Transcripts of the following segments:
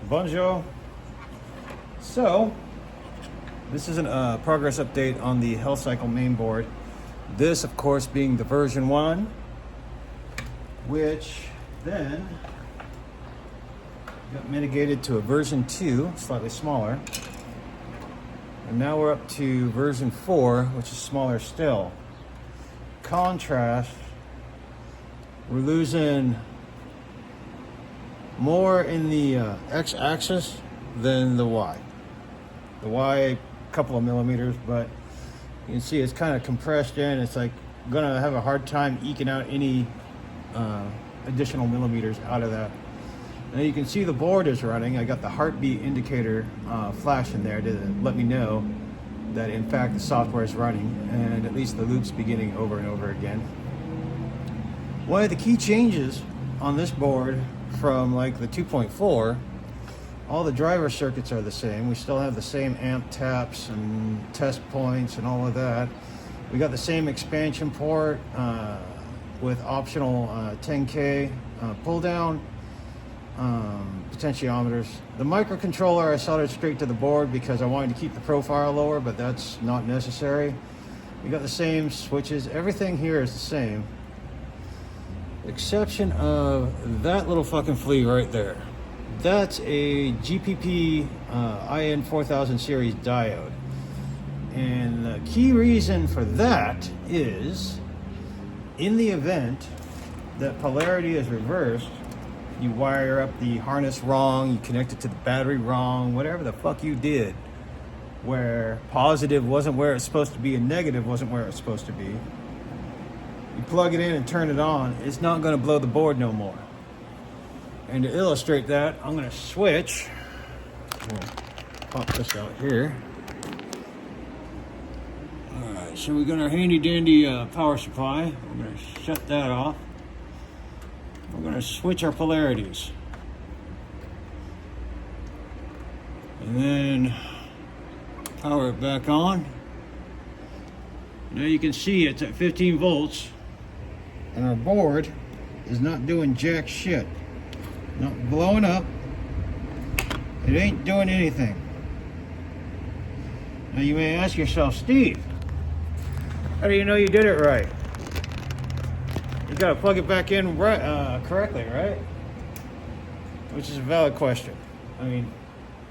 Bonjour. So, this is a progress update on the HellCycle mainboard. This, of course, being the version 1, which then got mitigated to a version 2, slightly smaller. And now we're up to version 4, which is smaller still. Contrast, we're losing more in the x-axis than the y. The y, a couple of millimeters, but you can see it's kind of compressed in. It's like gonna have a hard time eking out any additional millimeters out of that. Now you can see the board is running. I got the heartbeat indicator flashing there to let me know that in fact the software is running, and at least the loop's beginning over and over again. One of the key changes on this board from like the 2.4, all the driver circuits are the same. We still have the same amp taps and test points and all of that. We got the same expansion port with optional 10K pull down potentiometers. The microcontroller I soldered straight to the board because I wanted to keep the profile lower, but that's not necessary. We got the same switches. Everything here is the same, exception of that little fucking flea right there. That's a GPP IN 4000 series diode. And the key reason for that is, in the event that polarity is reversed, you wire up the harness wrong, you connect it to the battery wrong, whatever the fuck you did, where positive wasn't where it's supposed to be and negative wasn't where it's supposed to be, you plug it in and turn it on, it's not going to blow the board no more. And to illustrate that, I'm going to switch. We'll pop this out here. Alright, so we got our handy dandy power supply. We're going to shut that off. We're going to switch our polarities. And then power it back on. Now you can see it's at 15 volts. And our board is not doing jack shit. Not blowing up. It ain't doing anything. Now you may ask yourself, Steve, how do you know you did it right? You gotta plug it back in right, correctly, right? Which is a valid question. I mean,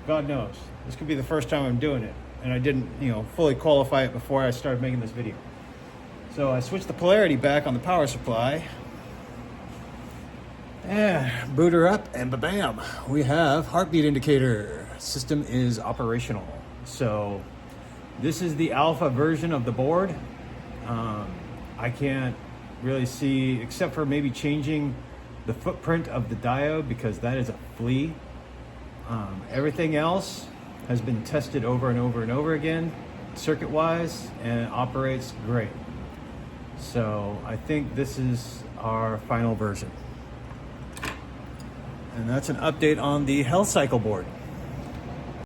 God knows. This could be the first time I'm doing it. And I didn't, fully qualify it before I started making this video. So I switched the polarity back on the power supply. And boot her up, and ba-bam, we have heartbeat indicator. System is operational. So this is the alpha version of the board. I can't really see, except for maybe changing the footprint of the diode, because that is a flea. Everything else has been tested over and over and over again, circuit-wise, and it operates great. So I think this is our final version. And that's an update on the HellCycle board.